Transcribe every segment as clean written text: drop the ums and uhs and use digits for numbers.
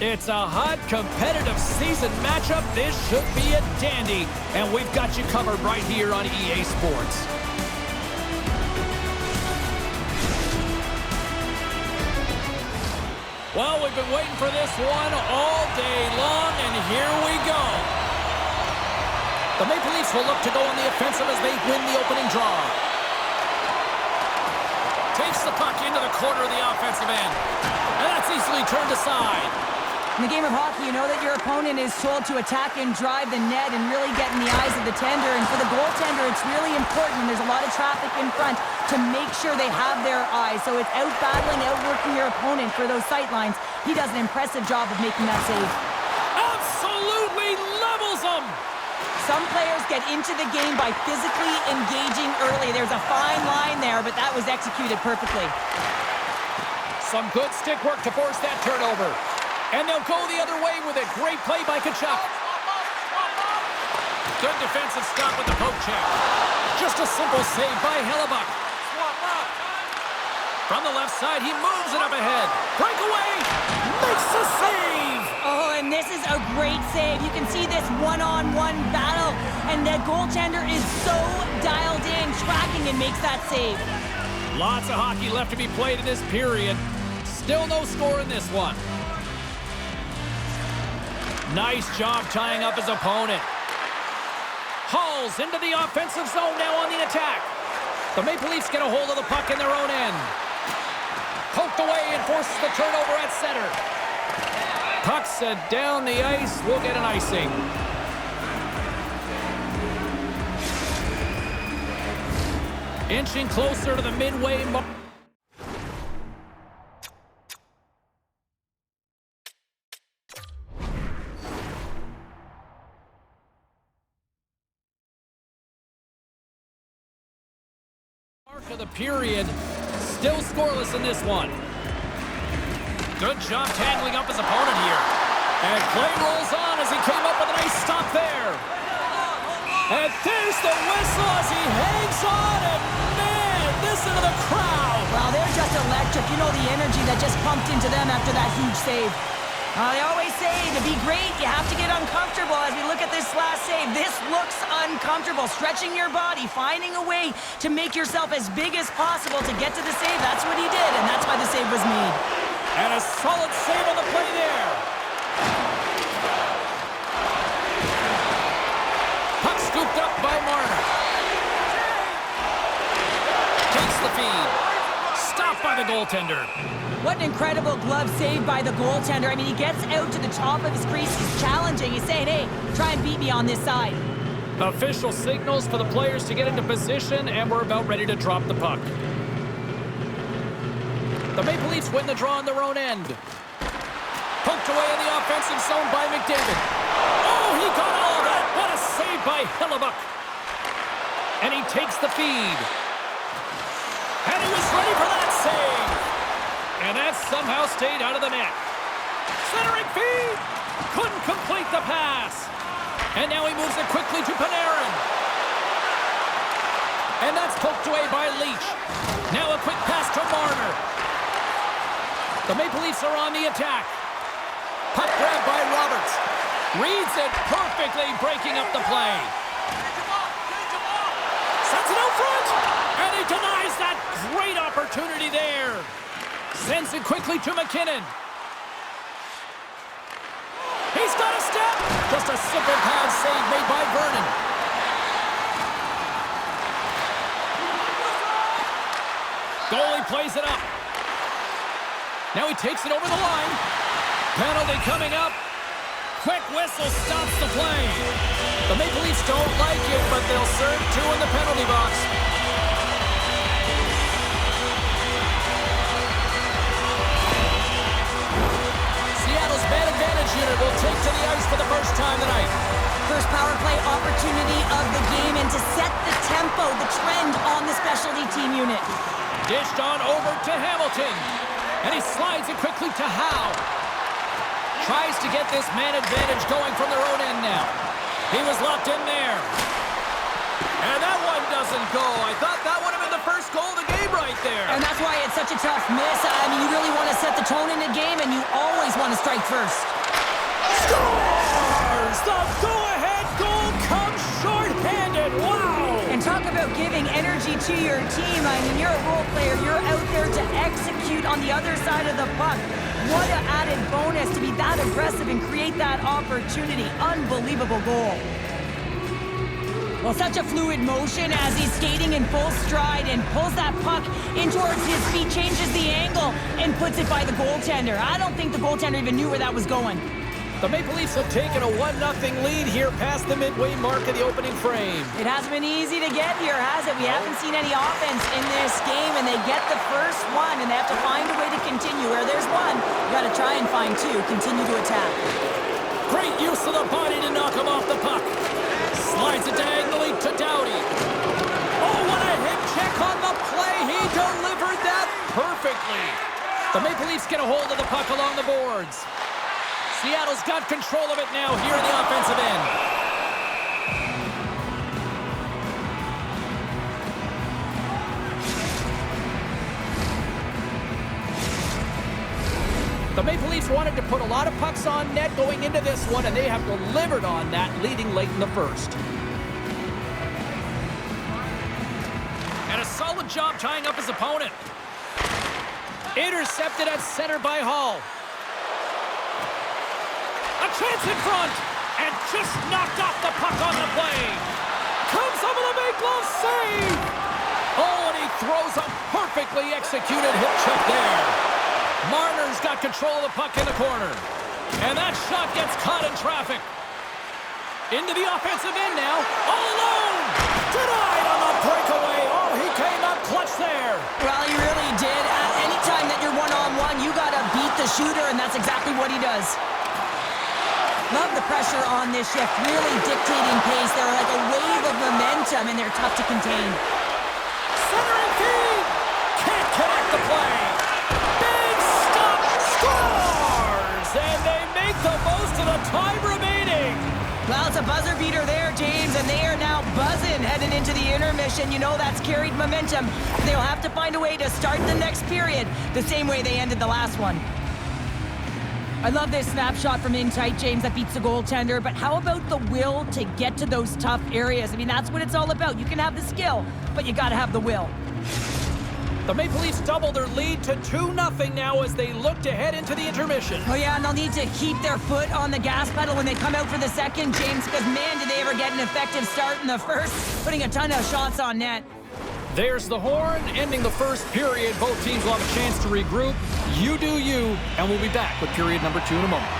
It's a hot, competitive season matchup. This should be a dandy, and we've got you covered right here on EA Sports. Well, we've been waiting for this one all day long, and here we go. The Maple Leafs will look to go on the offensive as they win the opening draw. Takes the puck into the corner of the offensive end, and that's easily turned aside. In the game of hockey, you know that your opponent is told to attack and drive the net and really get in the eyes of the tender. And for the goaltender, it's really important. There's a lot of traffic in front to make sure they have their eyes. So it's out-battling, outworking your opponent for those sight lines. He does an impressive job of making that save. Absolutely levels them! Some players get into the game by physically engaging early. There's a fine line there, but that was executed perfectly. Some good stick work to force that turnover. And they'll go the other way with it. Great play by Tkachuk. Good defensive stop with the poke check. Just a simple save by Hellebuyck. From the left side, he moves it up ahead. Breakaway! Makes the save! Oh, and this is a great save. You can see this one-on-one battle, and the goaltender is so dialed in, tracking, and makes that save. Lots of hockey left to be played in this period. Still no score in this one. Nice job tying up his opponent. Hauls into the offensive zone now on the attack. The Maple Leafs get a hold of the puck in their own end. Poked away and forces the turnover at center. Puck set down the ice. We'll get an icing. Inching closer to the midway mark. Of the period, still scoreless in this one. Good job tangling up his opponent here. And play rolls on as he came up with a nice stop there. And there's the whistle as he hangs on, and man, this into the crowd. Wow, they're just electric. You know the energy that just pumped into them after that huge save. They always say to be great, you have to get uncomfortable. As we look at this last save, this looks uncomfortable. Stretching your body, finding a way to make yourself as big as possible to get to the save. That's what he did, and that's why the save was made. And a solid save on the play there. Puck scooped up by Marner. Takes the feed. Stopped by the goaltender. What an incredible glove save by the goaltender. I mean, he gets out to the top of his crease. He's challenging. He's saying, hey, try and beat me on this side. Official signals for the players to get into position, and we're about ready to drop the puck. The Maple Leafs win the draw on their own end. Poked away in the offensive zone by McDavid. Oh, he got all of that. What a save by Hellebuyck. And he takes the feed. And he was ready for that save. And that somehow stayed out of the net. Centering feed. Couldn't complete the pass. And now he moves it quickly to Panarin. And that's poked away by Leach. Now a quick pass to Marner. The Maple Leafs are on the attack. Puck grab by Roberts. Reads it perfectly, breaking up the play. Sends it out front. And he denies that great opportunity there. Sends it quickly to McKinnon. He's got a step. Just a simple pad save made by Vernon. Goalie plays it up. Now he takes it over the line. Penalty coming up. Quick whistle stops the play. The Maple Leafs don't like it, but they'll serve two in the penalty box. Seattle's man advantage unit will take to the ice for the first time tonight. First power play opportunity of the game, and to set the tempo, the trend on the specialty team unit. Dished on over to Hamilton. And he slides it quickly to Howe. Tries to get this man advantage going from their own end now. He was locked in there. And that one doesn't go. I thought that would have been the first goal of the game right there. And that's why it's such a tough miss. I mean, you really want to set the the tone in the game, and you always want to strike first. Scores! The go-ahead goal comes short-handed. Wow! And talk about giving energy to your team. I mean, you're a role player. You're out there to execute on the other side of the puck. What an added bonus to be that aggressive and create that opportunity. Unbelievable goal. Well, such a fluid motion as he's skating in full stride and pulls that puck in towards his feet, changes the angle, and puts it by the goaltender. I don't think the goaltender even knew where that was going. The Maple Leafs have taken a 1-0 lead here past the midway mark of the opening frame. It hasn't been easy to get here, has it? We haven't seen any offense in this game, and they get the first one, and they have to find a way to continue. Where there's one, you got to try and find two. Continue to attack. Great use of the body to knock him off the puck. Slides it diagonally to Doughty. Oh, what a hit check on the play. He delivered that perfectly. The Maple Leafs get a hold of the puck along the boards. Seattle's got control of it now here in the offensive end. The Maple Leafs wanted to put a lot of pucks on net going into this one, and they have delivered on that, leading late in the first. And a solid job tying up his opponent. Intercepted at center by Hall. A chance in front, and just knocked off the puck on the play. Comes up with a big glove save. Oh, and he throws a perfectly executed hip check there. Marner's got control of the puck in the corner. And that shot gets caught in traffic. Into the offensive end now. All alone. Denied on the breakaway. Oh, he came up clutch there. Well, he really did. Anytime that you're one-on-one, you got to beat the shooter, and that's exactly what he does. Love the pressure on this shift. Really dictating pace. They're like a wave of momentum, and they're tough to contain. Centering feed. Can't connect the play. And they make the most of the time remaining. Well, it's a buzzer beater there, James, and they are now buzzing heading into the intermission. You know that's carried momentum. They'll have to find a way to start the next period the same way they ended the last one. I love this snapshot from in tight, James, that beats the goaltender, but how about the will to get to those tough areas? I mean, that's what it's all about. You can have the skill, but you got to have the will. The Maple Leafs double their lead to 2-0 now as they look to head into the intermission. Oh, yeah, and they'll need to keep their foot on the gas pedal when they come out for the second, James, because, man, did they ever get an effective start in the first, putting a ton of shots on net. There's the horn, ending the first period. Both teams will have a chance to regroup. You do you, and we'll be back with period number 2 in a moment.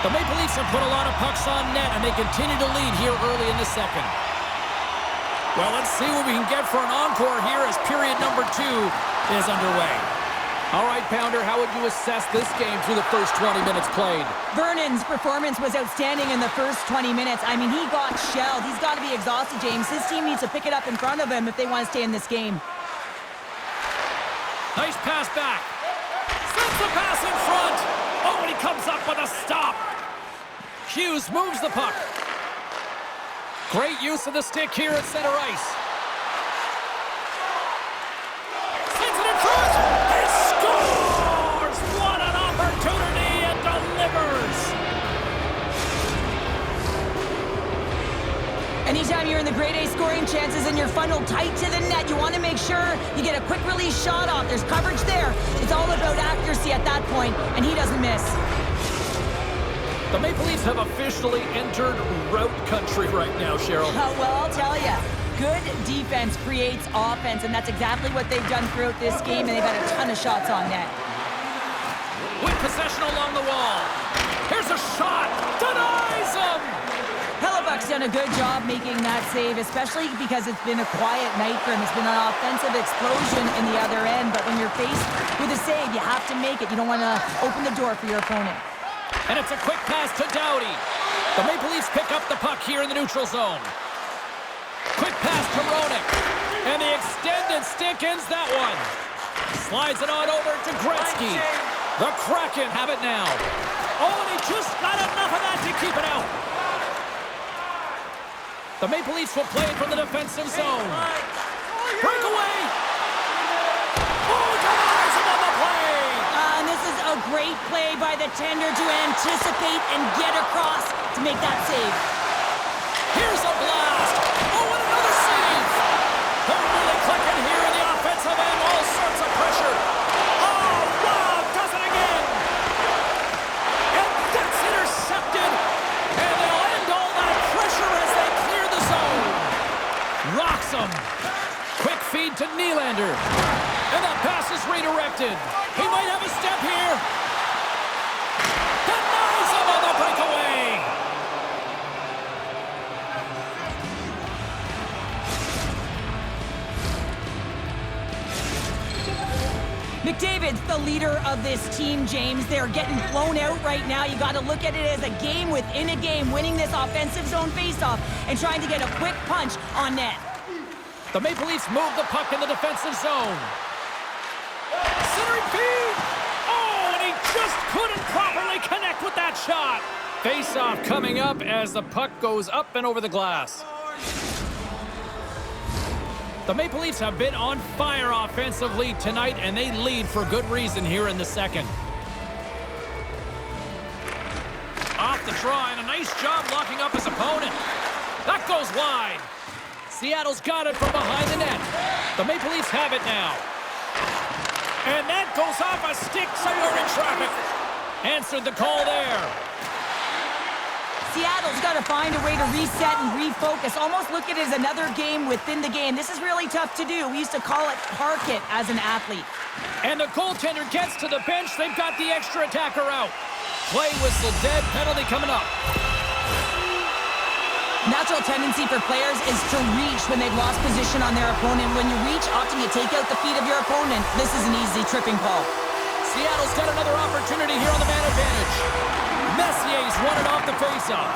The Maple Leafs have put a lot of pucks on net, and they continue to lead here early in the second. Well, let's see what we can get for an encore here as period number 2 is underway. All right, Pounder, how would you assess this game through the first 20 minutes played? Vernon's performance was outstanding in the first 20 minutes. I mean, he got shelled. He's got to be exhausted, James. His team needs to pick it up in front of him if they want to stay in this game. Nice pass back. Sends the pass in front. Oh, and he comes up with a stop. Hughes moves the puck. Great use of the stick here at center ice. Sends it in front. He scores! What an opportunity and delivers! Anytime you're in the grade A scoring chances and you're funneled tight to the net, you want to make sure you get a quick release shot off. There's coverage there. It's all about accuracy at that point, and he doesn't miss. The Maple Leafs have officially entered route country right now, Cheryl. Oh, well, I'll tell you. Good defense creates offense, and that's exactly what they've done throughout this game, and they've had a ton of shots on net. With possession along the wall. Here's a shot. Denies him. Hellebuck's done a good job making that save, especially because it's been a quiet night for him. It's been an offensive explosion in the other end, but when you're faced with a save, you have to make it. You don't want to open the door for your opponent. And it's a quick pass to Doughty. The Maple Leafs pick up the puck here in the neutral zone. Quick pass to Roenick. And the extended stick ends that one. Slides it on over to Gretzky. The Kraken have it now. Oh, and he just got enough of that to keep it out. The Maple Leafs will play it from the defensive zone. Breakaway. Oh, denies him on the play. And this is a Great play by the tender to anticipate and get across to make that save. Here's a blast. Oh, and another save. They're really clicking here in the offensive end. All sorts of pressure. Oh, wow, does it again. And that's intercepted. And they'll end all that pressure as they clear the zone. Rocks them. Quick feed to Nylander. And that pass is redirected. He might have a step here. Denies him on the breakaway. McDavid's the leader of this team, James. They're getting blown out right now. You got to look at it as a game within a game, winning this offensive zone faceoff and trying to get a quick punch on net. The Maple Leafs move the puck in the defensive zone. Centering feed! Oh, and he just couldn't properly connect with that shot. Face-off coming up as the puck goes up and over the glass. The Maple Leafs have been on fire offensively tonight, and they lead for good reason here in the second. Off the try, and a nice job locking up his opponent. That goes wide. Seattle's got it from behind the net. The Maple Leafs have it now. And that goes off a stick somewhere in traffic. Answered the call there. Seattle's got to find a way to reset and refocus. Almost look at it as another game within the game. This is really tough to do. We used to call it park it as an athlete. And the goaltender gets to the bench. They've got the extra attacker out. Play whistle dead. Penalty coming up. Natural tendency for players is to reach when they've lost position on their opponent. When you reach, often you take out the feet of your opponent. This is an easy tripping call. Seattle's got another opportunity here on the man advantage. Messier's won it off the faceoff.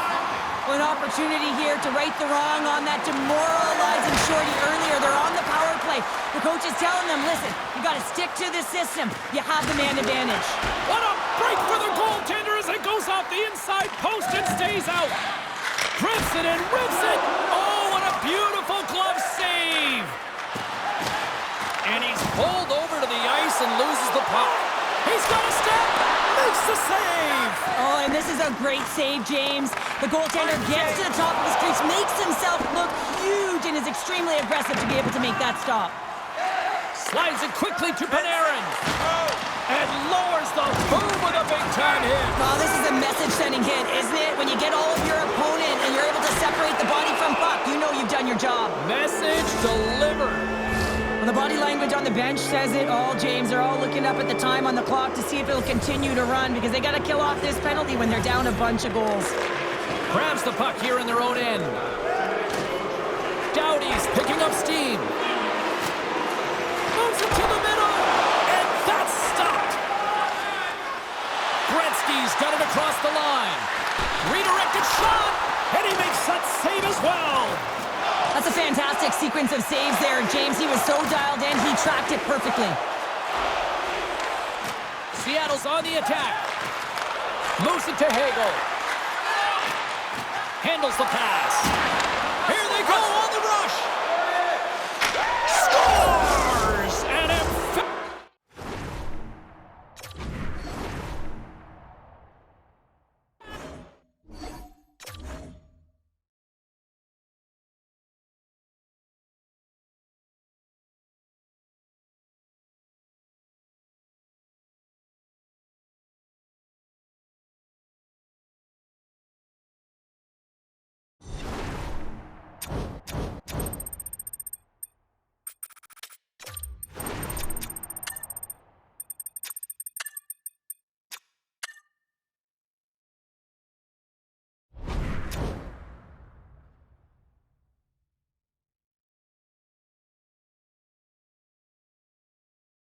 An opportunity here to right the wrong on that demoralizing shorty earlier. They're on the power play. The coach is telling them, listen, you got to stick to this system. You have the man advantage. What a break for the goaltender as it goes off the inside post and stays out. Grips it and rips it. Oh, what a beautiful glove save. And he's pulled over to the ice and loses the puck. He's got a step. Makes the save. Oh, and this is a great save, James. The goaltender gets to the top of his crease, makes himself look huge, and is extremely aggressive to be able to make that stop. Slides it quickly to Panarin. And lowers the boom with a big-time hit. Oh, this is a message-sending hit, isn't it? When you get all of your opponent and you're able to separate the body from puck, you know you've done your job. Message delivered. Well, the body language on the bench says it all, James. They're all looking up at the time on the clock to see if it'll continue to run because they got to kill off this penalty when they're down a bunch of goals. Grabs the puck here in their own end. Doughty's picking up steam. Moves it to the middle. And that's stopped. Gretzky's got it across the line. Redirected shot. And he makes that save as well. That's a fantastic sequence of saves there, James. He was so dialed in, he tracked it perfectly. Seattle's on the attack. Moves it to Hagel. Handles the pass.